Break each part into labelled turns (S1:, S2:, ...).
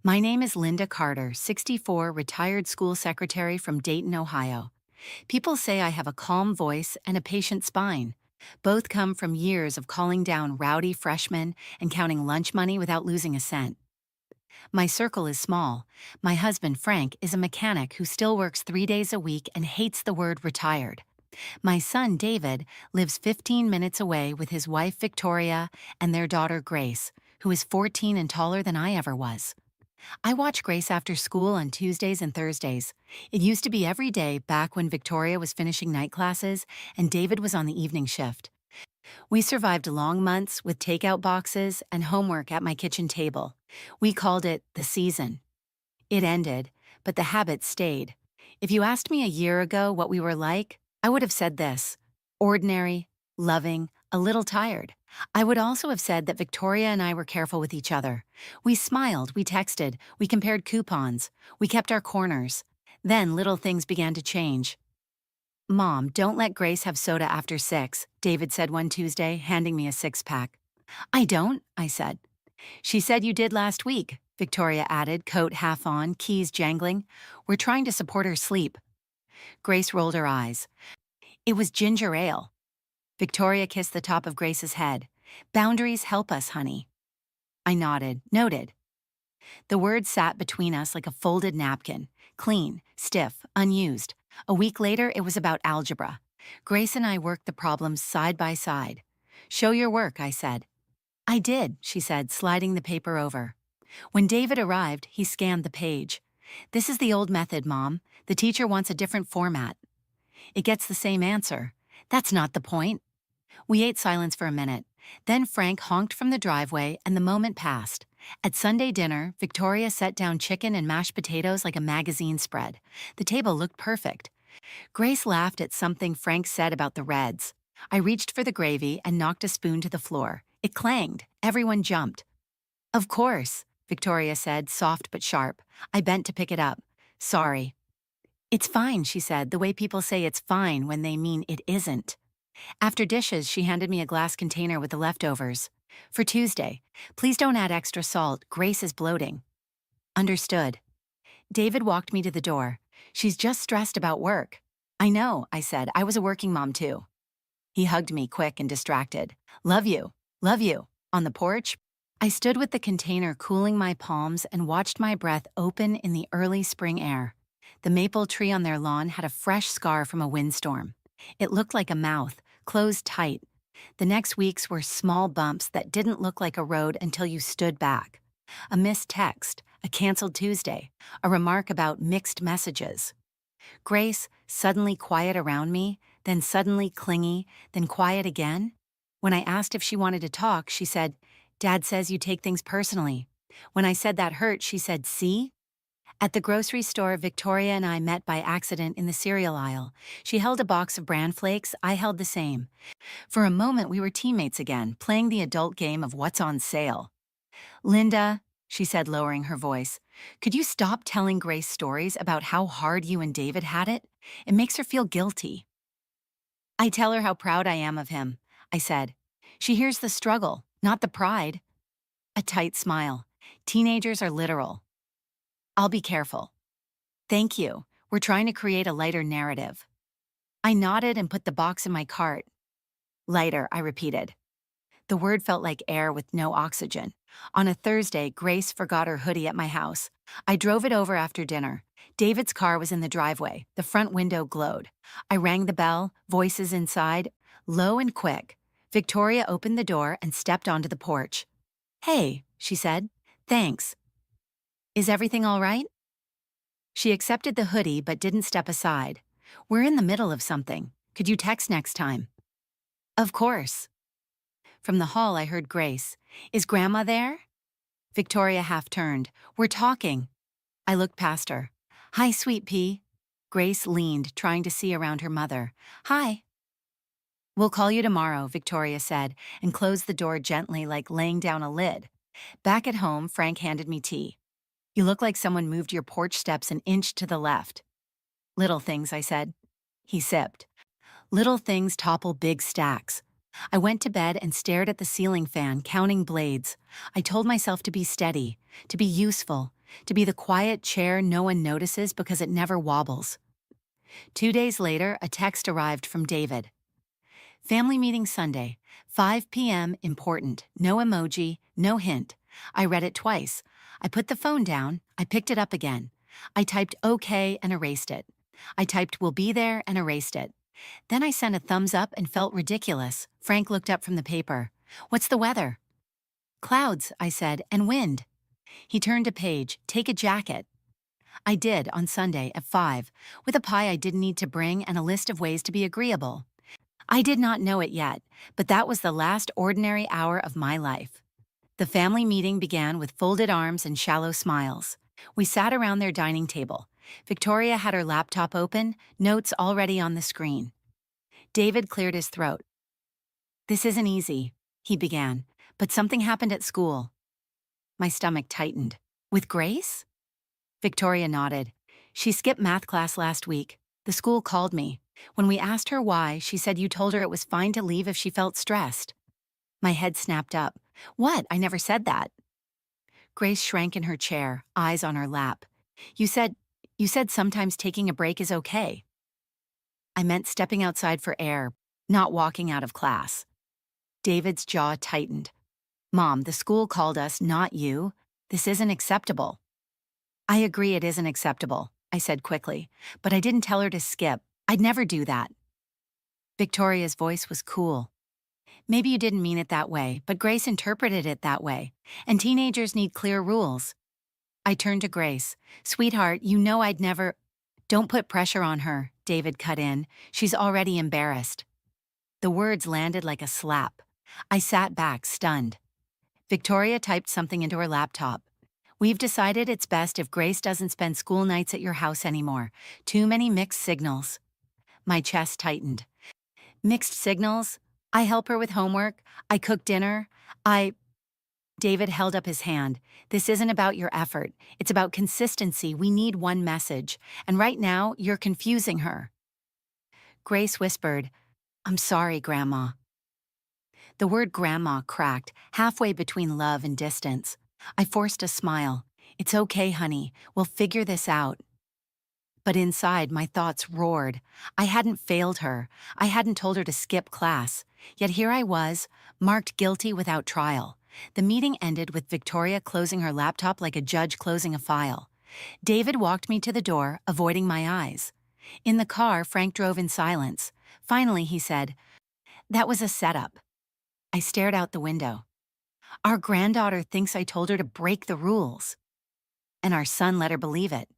S1: My name is Linda Carter, 64, retired school secretary from Dayton, Ohio. People say I have a calm voice and a patient spine. Both come from years of calling down rowdy freshmen and counting lunch money without losing a cent. My circle is small. My husband, Frank, is a mechanic who still works 3 days a week and hates the word retired. My son, David, lives 15 minutes away with his wife, Victoria, and their daughter, Grace, who is 14 and taller than I ever was. I watch Grace after school on Tuesdays and Thursdays. It used to be every day back when Victoria was finishing night classes and David was on the evening shift. We survived long months with takeout boxes and homework at my kitchen table. We called it the season. It ended, but the habit stayed. If you asked me a year ago what we were like, I would have said this: ordinary, loving, a little tired. I would also have said that Victoria and I were careful with each other. We smiled, we texted, we compared coupons, we kept our corners. Then little things began to change. "Mom, don't let Grace have soda after 6, David said one Tuesday, handing me a six-pack. "I don't," I said. "She said you did last week," Victoria added, coat half on, keys jangling. "We're trying to support her sleep." Grace rolled her eyes. "It was ginger ale." Victoria kissed the top of Grace's head. "Boundaries help us, honey." I nodded, noted. The word sat between us like a folded napkin, clean, stiff, unused. A week later, it was about algebra. Grace and I worked the problems side by side. "Show your work," I said. "I did," she said, sliding the paper over. When David arrived, he scanned the page. "This is the old method, Mom. The teacher wants a different format." "It gets the same answer." "That's not the point." We ate silence for a minute. Then Frank honked from the driveway and the moment passed. At Sunday dinner, Victoria set down chicken and mashed potatoes like a magazine spread. The table looked perfect. Grace laughed at something Frank said about the Reds. I reached for the gravy and knocked a spoon to the floor. It clanged. Everyone jumped. "Of course," Victoria said, soft but sharp. I bent to pick it up. "Sorry." "It's fine," she said, the way people say it's fine when they mean it isn't. After dishes, she handed me a glass container with the leftovers. "For Tuesday. Please don't add extra salt. Grace is bloating." "Understood." David walked me to the door. "She's just stressed about work." "I know," I said. "I was a working mom too." He hugged me, quick and distracted. "Love you. Love you." On the porch, I stood with the container cooling my palms and watched my breath open in the early spring air. The maple tree on their lawn had a fresh scar from a windstorm. It looked like a mouth, closed tight. The next weeks were small bumps that didn't look like a road until you stood back. A missed text, a canceled Tuesday, a remark about mixed messages. Grace, suddenly quiet around me, then suddenly clingy, then quiet again. When I asked if she wanted to talk, she said, "Dad says you take things personally." When I said that hurt, she said, "See?" At the grocery store, Victoria and I met by accident in the cereal aisle. She held a box of bran flakes, I held the same. For a moment, we were teammates again, playing the adult game of what's on sale. "Linda," she said, lowering her voice, "could you stop telling Grace stories about how hard you and David had it? It makes her feel guilty." "I tell her how proud I am of him," I said. "She hears the struggle, not the pride." A tight smile. "Teenagers are literal." "I'll be careful." "Thank you. We're trying to create a lighter narrative." I nodded and put the box in my cart. "Lighter," I repeated. The word felt like air with no oxygen. On a Thursday, Grace forgot her hoodie at my house. I drove it over after dinner. David's car was in the driveway. The front window glowed. I rang the bell, voices inside, low and quick. Victoria opened the door and stepped onto the porch. "Hey," she said. "Thanks. Is everything all right?" She accepted the hoodie but didn't step aside. "We're in the middle of something. Could you text next time?" "Of course." From the hall, I heard Grace. "Is Grandma there?" Victoria half turned. "We're talking." I looked past her. "Hi, sweet pea." Grace leaned, trying to see around her mother. "Hi." "We'll call you tomorrow," Victoria said, and closed the door gently, like laying down a lid. Back at home, Frank handed me tea. "You look like someone moved your porch steps an inch to the left." "Little things," I said. He sipped. "Little things topple big stacks." I went to bed and stared at the ceiling fan, counting blades. I told myself to be steady, to be useful, to be the quiet chair no one notices because it never wobbles. 2 days later, a text arrived from David. Family meeting Sunday, 5 p.m., important, no emoji, no hint. I read it twice. I put the phone down, I picked it up again. I typed okay and erased it. I typed will be there and erased it. Then I sent a thumbs up and felt ridiculous. Frank looked up from the paper. What's the weather? Clouds, I said, and wind. He turned a page, take a jacket. I did on Sunday at 5, with a pie I didn't need to bring and a list of ways to be agreeable. I did not know it yet, but that was the last ordinary hour of my life. The family meeting began with folded arms and shallow smiles. We sat around their dining table. Victoria had her laptop open, notes already on the screen. David cleared his throat. This isn't easy, he began, but something happened at school. My stomach tightened. With Grace? Victoria nodded. She skipped math class last week. The school called me. When we asked her why, she said you told her it was fine to leave if she felt stressed. My head snapped up. What? I never said that. Grace shrank in her chair, eyes on her lap. You said sometimes taking a break is okay. I meant stepping outside for air, not walking out of class. David's jaw tightened. Mom, the school called us, not you. This isn't acceptable. I agree it isn't acceptable, I said quickly, but I didn't tell her to skip. I'd never do that. Victoria's voice was cool. Maybe you didn't mean it that way, but Grace interpreted it that way, and teenagers need clear rules. I turned to Grace. Sweetheart, you know I'd never— Don't put pressure on her, David cut in. She's already embarrassed. The words landed like a slap. I sat back, stunned. Victoria typed something into her laptop. We've decided it's best if Grace doesn't spend school nights at your house anymore. Too many mixed signals. My chest tightened. Mixed signals? I help her with homework. I cook dinner. David held up his hand. This isn't about your effort. It's about consistency. We need one message. And right now, you're confusing her. Grace whispered, I'm sorry, Grandma. The word grandma cracked, halfway between love and distance. I forced a smile. It's okay, honey. We'll figure this out. But inside, my thoughts roared. I hadn't failed her. I hadn't told her to skip class. Yet here I was, marked guilty without trial. The meeting ended with Victoria closing her laptop like a judge closing a file. David walked me to the door, avoiding my eyes. In the car, Frank drove in silence. Finally, he said, That was a setup. I stared out the window. Our granddaughter thinks I told her to break the rules. And our son let her believe it.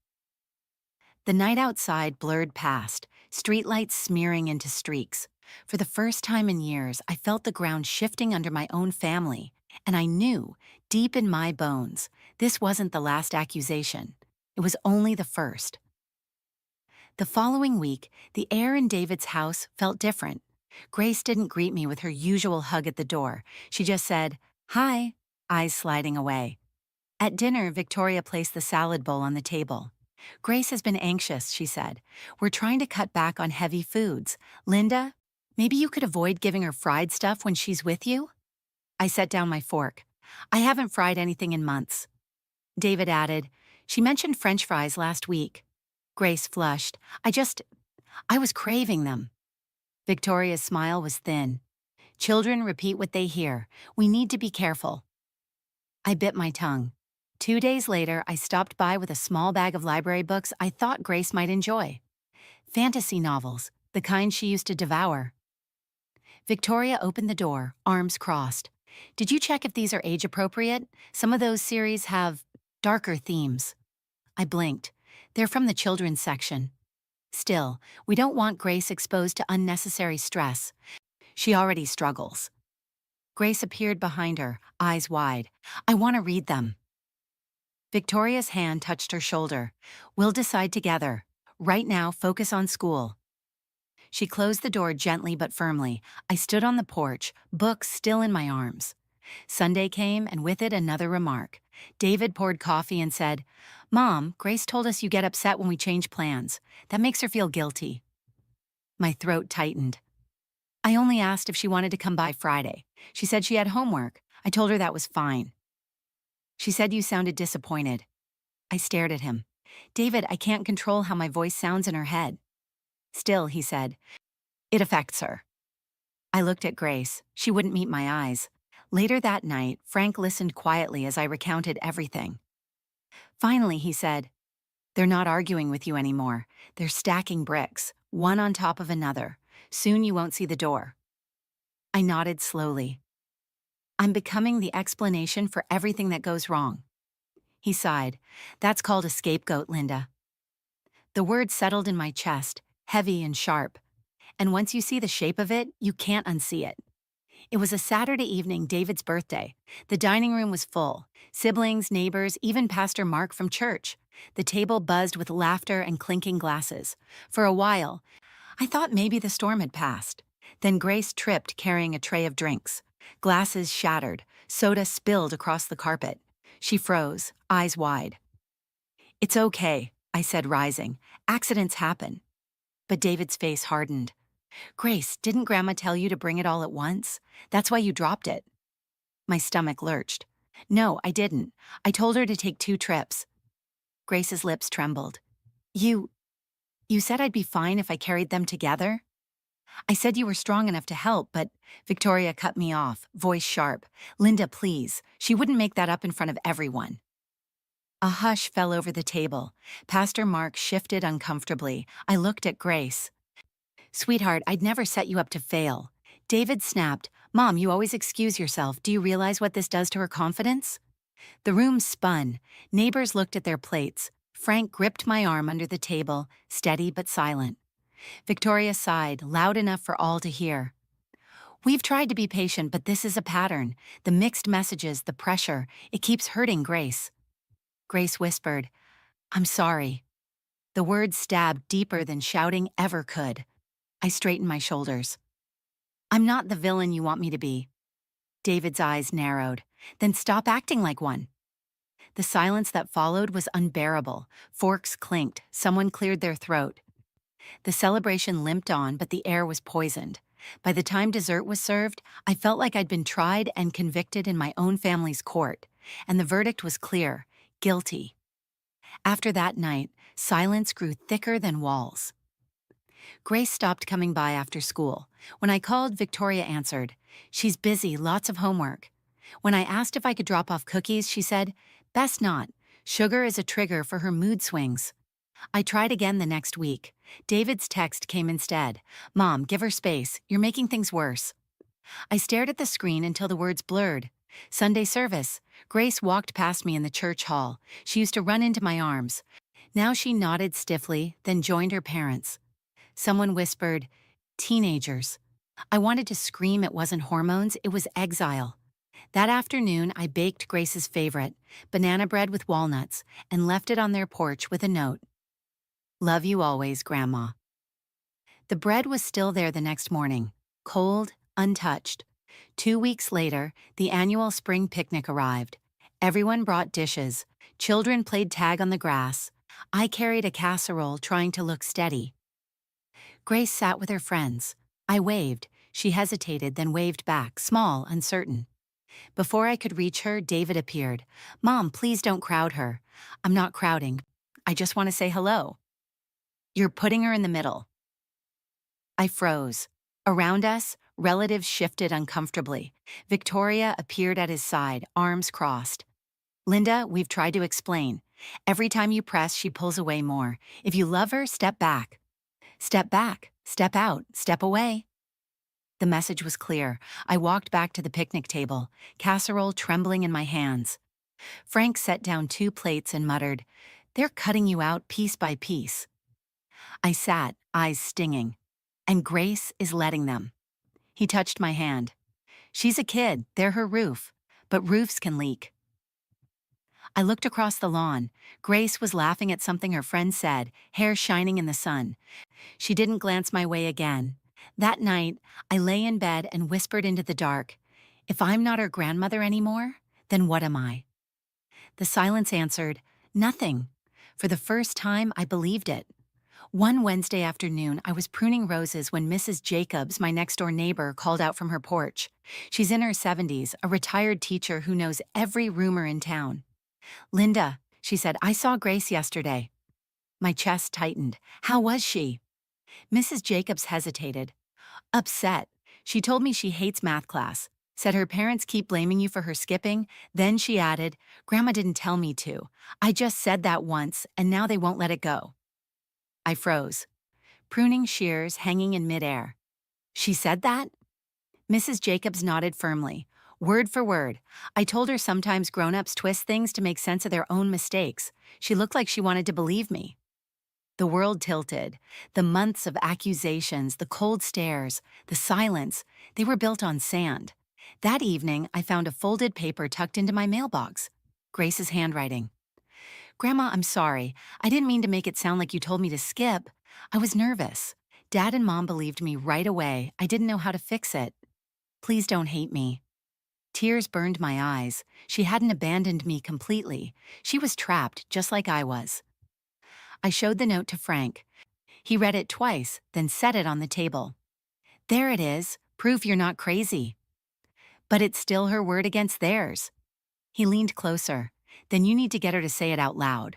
S1: The night outside blurred past, streetlights smearing into streaks. For the first time in years, I felt the ground shifting under my own family, and I knew, deep in my bones, this wasn't the last accusation. It was only the first. The following week, the air in David's house felt different. Grace didn't greet me with her usual hug at the door. She just said, Hi, eyes sliding away. At dinner, Victoria placed the salad bowl on the table. Grace has been anxious, she said. We're trying to cut back on heavy foods. Linda, maybe you could avoid giving her fried stuff when she's with you? I set down my fork. I haven't fried anything in months. David added, She mentioned French fries last week. Grace flushed. I was craving them. Victoria's smile was thin. Children repeat what they hear. We need to be careful. I bit my tongue. 2 days later, I stopped by with a small bag of library books I thought Grace might enjoy. Fantasy novels, the kind she used to devour. Victoria opened the door, arms crossed. Did you check if these are age-appropriate? Some of those series have darker themes. I blinked. They're from the children's section. Still, we don't want Grace exposed to unnecessary stress. She already struggles. Grace appeared behind her, eyes wide. I want to read them. Victoria's hand touched her shoulder. We'll decide together. Right now, focus on school. She closed the door gently but firmly. I stood on the porch, books still in my arms. Sunday came, and with it another remark. David poured coffee and said, Mom, Grace told us you get upset when we change plans. That makes her feel guilty. My throat tightened. I only asked if she wanted to come by Friday. She said she had homework. I told her that was fine. She said you sounded disappointed. I stared at him. David, I can't control how my voice sounds in her head. Still, he said, it affects her. I looked at Grace. She wouldn't meet my eyes. Later that night, Frank listened quietly as I recounted everything. Finally, he said, they're not arguing with you anymore. They're stacking bricks, one on top of another. Soon you won't see the door. I nodded slowly. I'm becoming the explanation for everything that goes wrong. He sighed. That's called a scapegoat, Linda. The word settled in my chest, heavy and sharp. And once you see the shape of it, you can't unsee it. It was a Saturday evening, David's birthday. The dining room was full. Siblings, neighbors, even Pastor Mark from church. The table buzzed with laughter and clinking glasses. For a while, I thought maybe the storm had passed. Then Grace tripped carrying a tray of drinks. Glasses shattered, soda spilled across the carpet. She froze, eyes wide. It's okay, I said, rising. Accidents happen. But David's face hardened. Grace, didn't Grandma tell you to bring it all at once? That's why you dropped it. My stomach lurched. No, I didn't. I told her to take 2 trips. Grace's lips trembled. You said I'd be fine if I carried them together? I said you were strong enough to help, but Victoria cut me off, voice sharp. Linda, please. She wouldn't make that up in front of everyone. A hush fell over the table. Pastor Mark shifted uncomfortably. I looked at Grace. Sweetheart, I'd never set you up to fail. David snapped. Mom, you always excuse yourself. Do you realize what this does to her confidence? The room spun. Neighbors looked at their plates. Frank gripped my arm under the table, steady but silent. Victoria sighed, loud enough for all to hear. We've tried to be patient, but this is a pattern. The mixed messages, the pressure, it keeps hurting Grace. Grace whispered, I'm sorry. The words stabbed deeper than shouting ever could. I straightened my shoulders. I'm not the villain you want me to be. David's eyes narrowed. Then stop acting like one. The silence that followed was unbearable. Forks clinked. Someone cleared their throat. The celebration limped on, but the air was poisoned. By the time dessert was served, I felt like I'd been tried and convicted in my own family's court, and the verdict was clear: guilty. After that night, silence grew thicker than walls. Grace stopped coming by after school. When I called, Victoria answered. She's busy, lots of homework. When I asked if I could drop off cookies, she said, best not. Sugar is a trigger for her mood swings. I tried again the next week. David's text came instead. Mom, give her space. You're making things worse. I stared at the screen until the words blurred. Sunday service. Grace walked past me in the church hall. She used to run into my arms. Now she nodded stiffly, then joined her parents. Someone whispered, teenagers. I wanted to scream it wasn't hormones, it was exile. That afternoon, I baked Grace's favorite, banana bread with walnuts, and left it on their porch with a note. Love you always, Grandma. The bread was still there the next morning, cold, untouched. 2 weeks later, the annual spring picnic arrived. Everyone brought dishes. Children played tag on the grass. I carried a casserole trying to look steady. Grace sat with her friends. I waved. She hesitated, then waved back, small, uncertain. Before I could reach her, David appeared. Mom, please don't crowd her. I'm not crowding. I just want to say hello. You're putting her in the middle. I froze. Around us, relatives shifted uncomfortably. Victoria appeared at his side, arms crossed. Linda, we've tried to explain. Every time you press, she pulls away more. If you love her, step back. Step back, step out, step away. The message was clear. I walked back to the picnic table, casserole trembling in my hands. Frank set down 2 plates and muttered, they're cutting you out piece by piece. I sat, eyes stinging. And Grace is letting them. He touched my hand. She's a kid, they're her roof. But roofs can leak. I looked across the lawn. Grace was laughing at something her friend said, hair shining in the sun. She didn't glance my way again. That night, I lay in bed and whispered into the dark, if I'm not her grandmother anymore, then what am I? The silence answered, nothing. For the first time, I believed it. One Wednesday afternoon, I was pruning roses when Mrs. Jacobs, my next-door neighbor, called out from her porch. She's in her 70s, a retired teacher who knows every rumor in town. Linda, She said, I saw Grace yesterday. My chest tightened. How was she? Mrs. Jacobs hesitated. Upset. She told me she hates math class. Said her parents keep blaming you for her skipping. Then she added, Grandma didn't tell me to. I just said that once, and now they won't let it go. I froze. Pruning shears hanging in midair. She said that? Mrs. Jacobs nodded firmly. Word for word. I told her sometimes grown-ups twist things to make sense of their own mistakes. She looked like she wanted to believe me. The world tilted. The months of accusations, the cold stares, the silence, they were built on sand. That evening, I found a folded paper tucked into my mailbox. Grace's handwriting. Grandma, I'm sorry. I didn't mean to make it sound like you told me to skip. I was nervous. Dad and Mom believed me right away. I didn't know how to fix it. Please don't hate me. Tears burned my eyes. She hadn't abandoned me completely. She was trapped, just like I was. I showed the note to Frank. He read it twice, then set it on the table. There it is, proof you're not crazy. But it's still her word against theirs. He leaned closer. Then you need to get her to say it out loud.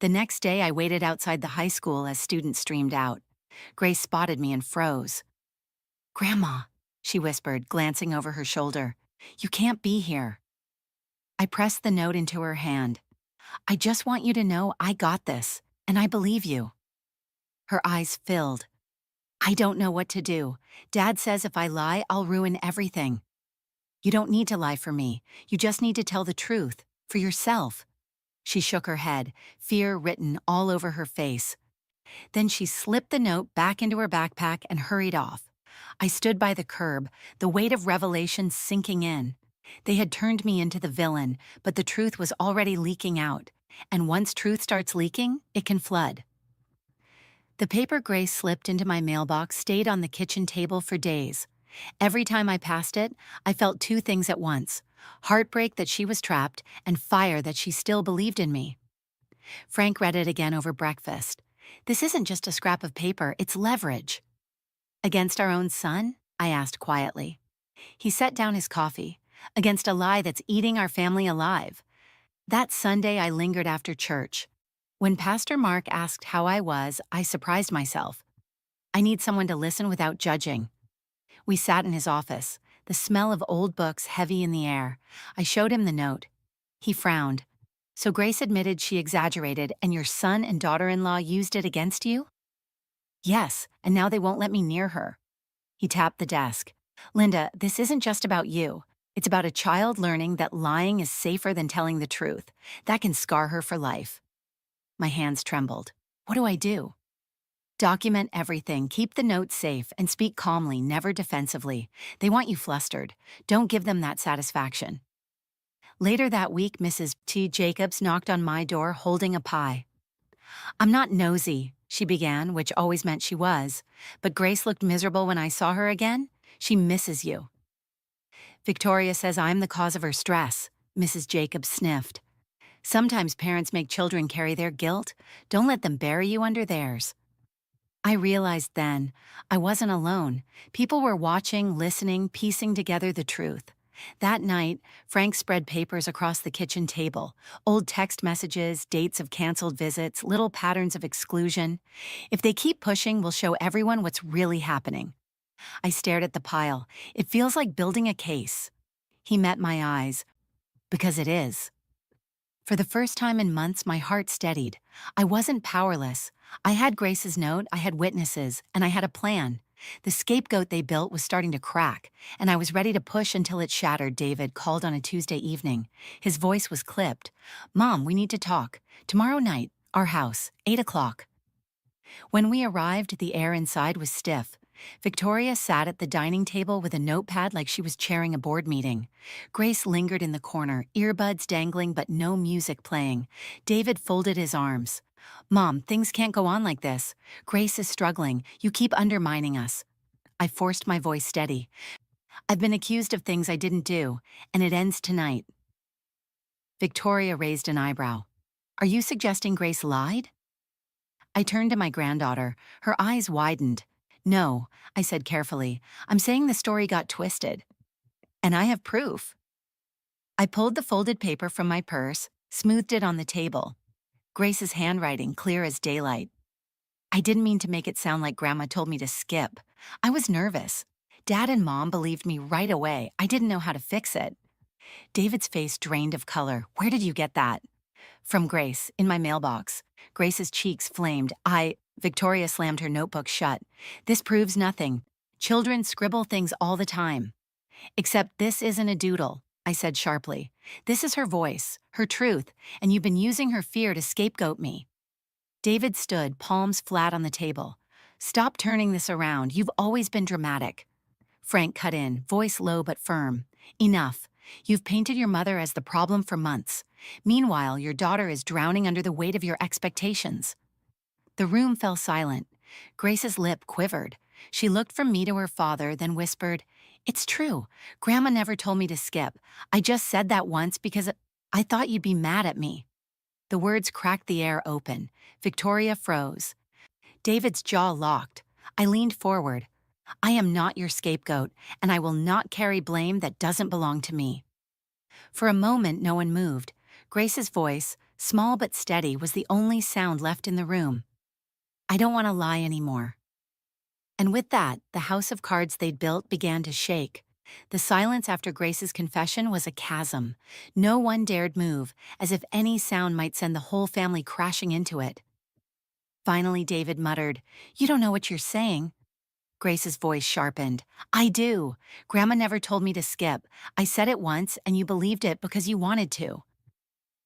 S1: The next day, I waited outside the high school as students streamed out. Grace spotted me and froze. Grandma, she whispered, glancing over her shoulder. You can't be here. I pressed the note into her hand. I just want you to know I got this, and I believe you. Her eyes filled. I don't know what to do. Dad says if I lie, I'll ruin everything. You don't need to lie for me. You just need to tell the truth, for yourself. She shook her head, fear written all over her face. Then she slipped the note back into her backpack and hurried off. I stood by the curb, the weight of revelation sinking in. They had turned me into the villain, but the truth was already leaking out. And once truth starts leaking, it can flood. The paper Grace slipped into my mailbox stayed on the kitchen table for days. Every time I passed it, I felt two things at once: heartbreak that she was trapped, and fire that she still believed in me. Frank read it again over breakfast. This isn't just a scrap of paper, it's leverage. Against our own son? I asked quietly. He set down his coffee. Against a lie that's eating our family alive. That Sunday, I lingered after church. When Pastor Mark asked how I was, I surprised myself. I need someone to listen without judging. We sat in his office, the smell of old books heavy in the air. I showed him the note. He frowned. So Grace admitted she exaggerated and your son and daughter-in-law used it against you? Yes, and now they won't let me near her. He tapped the desk. Linda, this isn't just about you. It's about a child learning that lying is safer than telling the truth. That can scar her for life. My hands trembled. What do I do? Document everything, keep the notes safe, and speak calmly, never defensively. They want you flustered. Don't give them that satisfaction. Later that week, Mrs. T. Jacobs knocked on my door holding a pie. I'm not nosy, she began, which always meant she was. But Grace looked miserable when I saw her again. She misses you. Victoria says I'm the cause of her stress, Mrs. Jacobs sniffed. Sometimes parents make children carry their guilt. Don't let them bury you under theirs. I realized then, I wasn't alone. People were watching, listening, piecing together the truth. That night, Frank spread papers across the kitchen table. Old text messages, dates of canceled visits, little patterns of exclusion. If they keep pushing, we'll show everyone what's really happening. I stared at the pile. It feels like building a case. He met my eyes. Because it is. For the first time in months, my heart steadied. I wasn't powerless. I had Grace's note, I had witnesses, and I had a plan. The scapegoat they built was starting to crack, and I was ready to push until it shattered. David called on a Tuesday evening. His voice was clipped. Mom, we need to talk. Tomorrow night, our house, 8 o'clock. When we arrived, the air inside was stiff. Victoria sat at the dining table with a notepad like she was chairing a board meeting. Grace lingered in the corner, earbuds dangling but no music playing. David folded his arms. Mom, things can't go on like this. Grace is struggling. You keep undermining us. I forced my voice steady. I've been accused of things I didn't do, and it ends tonight. Victoria raised an eyebrow. Are you suggesting Grace lied? I turned to my granddaughter. Her eyes widened. No, I said carefully. I'm saying the story got twisted. And I have proof. I pulled the folded paper from my purse. smoothed it on the table. Grace's handwriting clear as daylight. I didn't mean to make it sound like Grandma told me to skip. I was nervous. Dad and Mom believed me right away. I didn't know how to fix it. David's face drained of color. Where did you get that? From Grace, in my mailbox. Grace's cheeks flamed. Victoria slammed her notebook shut. This proves nothing. Children scribble things all the time. Except this isn't a doodle, I said sharply. This is her voice, her truth, and you've been using her fear to scapegoat me. David stood, palms flat on the table. Stop turning this around. You've always been dramatic. Frank cut in, voice low but firm. Enough. You've painted your mother as the problem for months. Meanwhile, your daughter is drowning under the weight of your expectations. The room fell silent. Grace's lip quivered. She looked from me to her father, then whispered, "It's true. Grandma never told me to skip. I just said that once because I thought you'd be mad at me." The words cracked the air open. Victoria froze. David's jaw locked. I leaned forward. I am not your scapegoat, and I will not carry blame that doesn't belong to me. For a moment, no one moved. Grace's voice, small but steady, was the only sound left in the room. I don't want to lie anymore. And with that, the house of cards they'd built began to shake. The silence after Grace's confession was a chasm. No one dared move, as if any sound might send the whole family crashing into it. Finally, David muttered, "You don't know what you're saying." Grace's voice sharpened. "I do. Grandma never told me to skip. I said it once, and you believed it because you wanted to."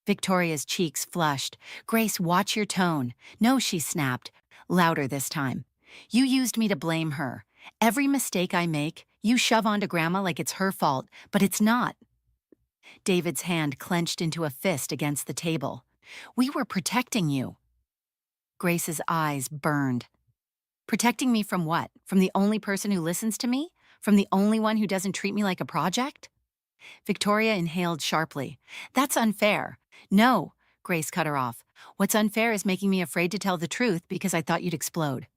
S1: Victoria's cheeks flushed. "Grace, watch your tone." "No," she snapped, louder this time. "You used me to blame her. Every mistake I make, you shove onto Grandma like it's her fault, but it's not." David's hand clenched into a fist against the table. "We were protecting you." Grace's eyes burned. Protecting me from what? From the only person who listens to me? From the only one who doesn't treat me like a project? Victoria inhaled sharply. "That's unfair." "No," Grace cut her off. "What's unfair is making me afraid to tell the truth because I thought you'd explode.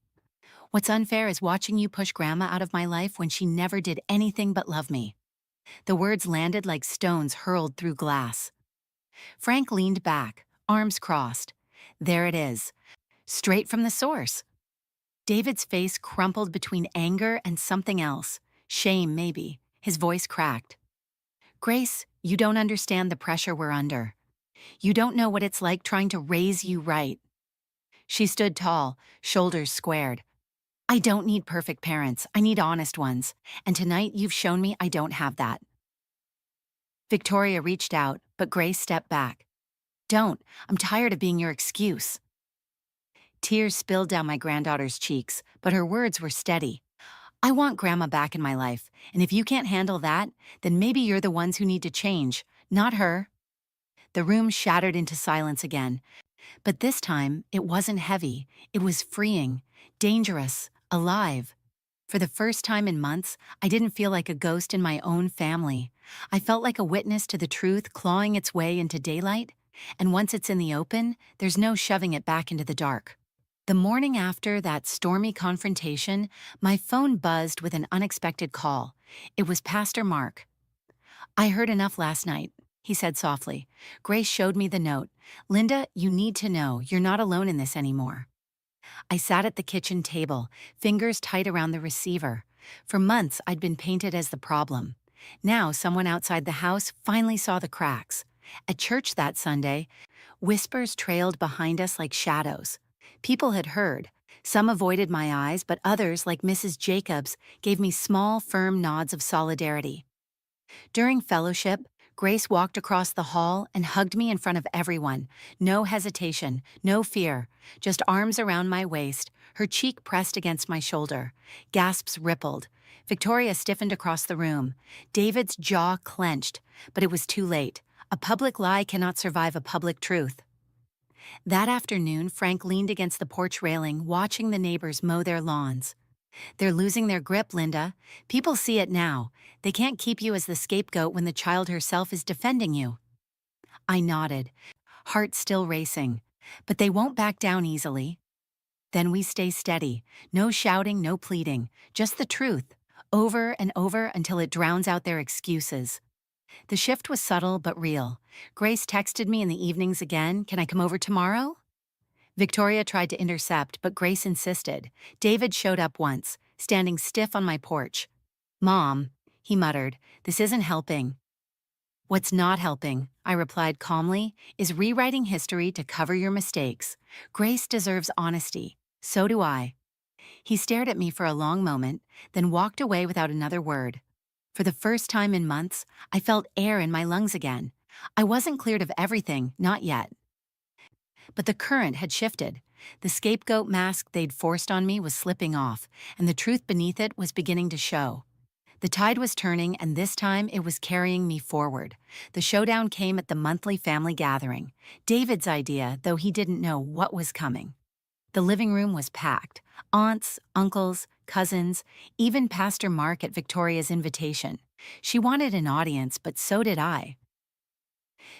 S1: What's unfair is watching you push Grandma out of my life when she never did anything but love me." The words landed like stones hurled through glass. Frank leaned back, arms crossed. There it is. Straight from the source. David's face crumpled between anger and something else. Shame, maybe. His voice cracked. "Grace, you don't understand the pressure we're under. You don't know what it's like trying to raise you right." She stood tall, shoulders squared. "I don't need perfect parents. I need honest ones. And tonight you've shown me I don't have that." Victoria reached out, but Grace stepped back. "Don't. I'm tired of being your excuse." Tears spilled down my granddaughter's cheeks, but her words were steady. "I want Grandma back in my life, and if you can't handle that, then maybe you're the ones who need to change, not her." The room shattered into silence again, but this time it wasn't heavy. It was freeing, dangerous, alive. For the first time in months, I didn't feel like a ghost in my own family. I felt like a witness to the truth clawing its way into daylight, and once it's in the open, there's no shoving it back into the dark. The morning after that stormy confrontation, my phone buzzed with an unexpected call. It was Pastor Mark. "I heard enough last night," he said softly. "Grace showed me the note. Linda, you need to know you're not alone in this anymore." I sat at the kitchen table, fingers tight around the receiver. For months, I'd been painted as the problem. Now, someone outside the house finally saw the cracks. At church that Sunday, whispers trailed behind us like shadows. People had heard. Some avoided my eyes, but others, like Mrs. Jacobs, gave me small, firm nods of solidarity. During fellowship, Grace walked across the hall and hugged me in front of everyone. No hesitation, no fear, just arms around my waist, her cheek pressed against my shoulder. Gasps rippled. Victoria stiffened across the room. David's jaw clenched, but it was too late. A public lie cannot survive a public truth. That afternoon, Frank leaned against the porch railing, watching the neighbors mow their lawns. "They're losing their grip, Linda. People see it now. They can't keep you as the scapegoat when the child herself is defending you." I nodded, heart still racing. "But they won't back down easily." "Then we stay steady. No shouting, no pleading. Just the truth. Over and over until it drowns out their excuses." The shift was subtle but real. Grace texted me in the evenings again, "Can I come over tomorrow?" Victoria tried to intercept, but Grace insisted. David showed up once, standing stiff on my porch. "Mom," he muttered, "this isn't helping." "What's not helping," I replied calmly, "is rewriting history to cover your mistakes. Grace deserves honesty. So do I." He stared at me for a long moment, then walked away without another word. For the first time in months, I felt air in my lungs again. I wasn't cleared of everything, not yet. But the current had shifted. The scapegoat mask they'd forced on me was slipping off, and the truth beneath it was beginning to show. The tide was turning, and this time it was carrying me forward. The showdown came at the monthly family gathering. David's idea, though he didn't know what was coming. The living room was packed. Aunts, uncles, cousins, even Pastor Mark at Victoria's invitation. She wanted an audience, but so did I.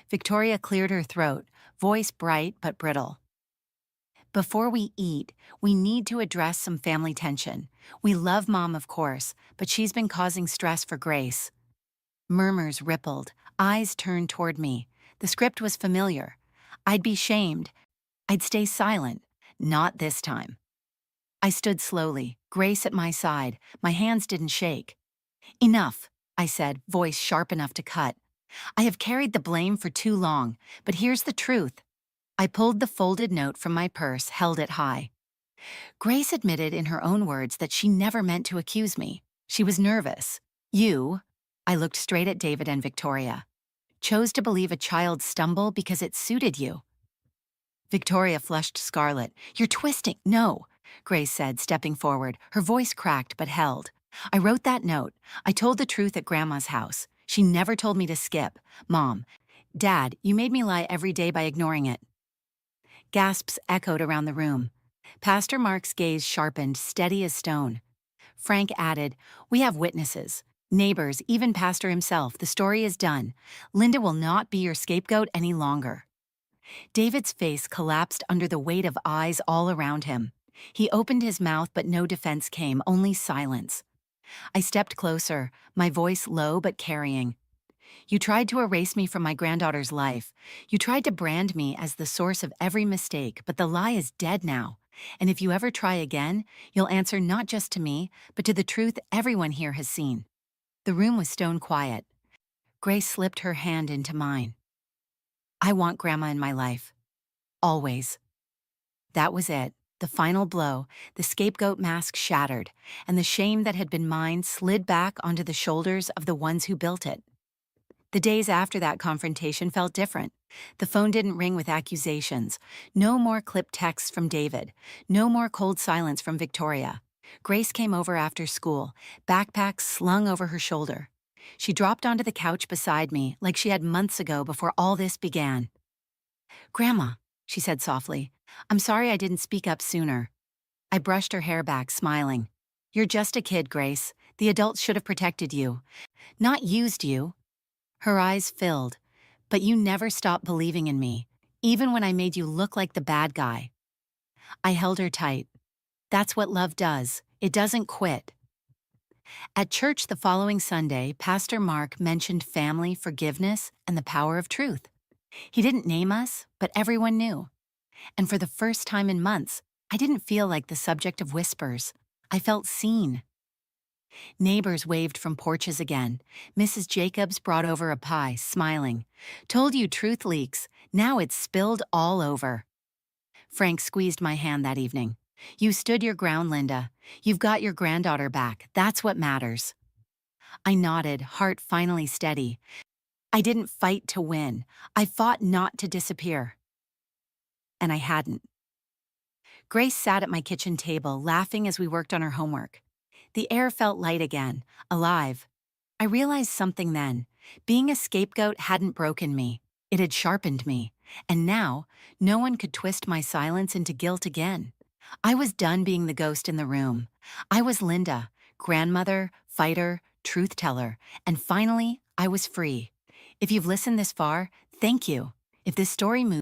S1: Victoria cleared her throat, voice bright but brittle. "Before we eat, we need to address some family tension. We love Mom, of course, but she's been causing stress for Grace." Murmurs rippled, eyes turned toward me. The script was familiar. I'd be shamed. I'd stay silent. Not this time. I stood slowly, Grace at my side. My hands didn't shake. "Enough," I said, voice sharp enough to cut. "I have carried the blame for too long, but here's the truth." I pulled the folded note from my purse, held it high. Grace admitted in her own words that she never meant to accuse me. She was nervous. "You," I looked straight at David and Victoria, "chose to believe a child's stumble because it suited you." Victoria flushed scarlet. "You're twisting." "No," Grace said, stepping forward. Her voice cracked but held. "I wrote that note. I told the truth at Grandma's house. She never told me to skip. Mom, Dad, you made me lie every day by ignoring it." Gasps echoed around the room. Pastor Mark's gaze sharpened, steady as stone. Frank added, "We have witnesses. Neighbors, even Pastor himself. The story is done. Linda will not be your scapegoat any longer." David's face collapsed under the weight of eyes all around him. He opened his mouth, but no defense came, only silence. I stepped closer, my voice low but carrying. "You tried to erase me from my granddaughter's life. You tried to brand me as the source of every mistake, but the lie is dead now. And if you ever try again, you'll answer not just to me, but to the truth everyone here has seen." The room was stone quiet. Grace slipped her hand into mine. "I want Grandma in my life. Always." That was it. The final blow, the scapegoat mask shattered, and the shame that had been mine slid back onto the shoulders of the ones who built it. The days after that confrontation felt different. The phone didn't ring with accusations. No more clipped texts from David. No more cold silence from Victoria. Grace came over after school, backpack slung over her shoulder. She dropped onto the couch beside me like she had months ago before all this began. "Grandma," she said softly, "I'm sorry I didn't speak up sooner." I brushed her hair back, smiling. "You're just a kid, Grace. The adults should have protected you, not used you." Her eyes filled. "But you never stopped believing in me, even when I made you look like the bad guy." I held her tight. "That's what love does. It doesn't quit." At church the following Sunday, Pastor Mark mentioned family, forgiveness, and the power of truth. He didn't name us, but everyone knew. And for the first time in months, I didn't feel like the subject of whispers. I felt seen. Neighbors waved from porches again. Mrs. Jacobs brought over a pie, smiling. "Told you truth leaks. Now it's spilled all over." Frank squeezed my hand that evening. "You stood your ground, Linda. You've got your granddaughter back. That's what matters." I nodded, heart finally steady. I didn't fight to win. I fought not to disappear. And I hadn't. Grace sat at my kitchen table, laughing as we worked on her homework. The air felt light again, alive. I realized something then. Being a scapegoat hadn't broken me. It had sharpened me. And now, no one could twist my silence into guilt again. I was done being the ghost in the room. I was Linda, grandmother, fighter, truth teller, and finally, I was free. If you've listened this far, thank you. If this story moves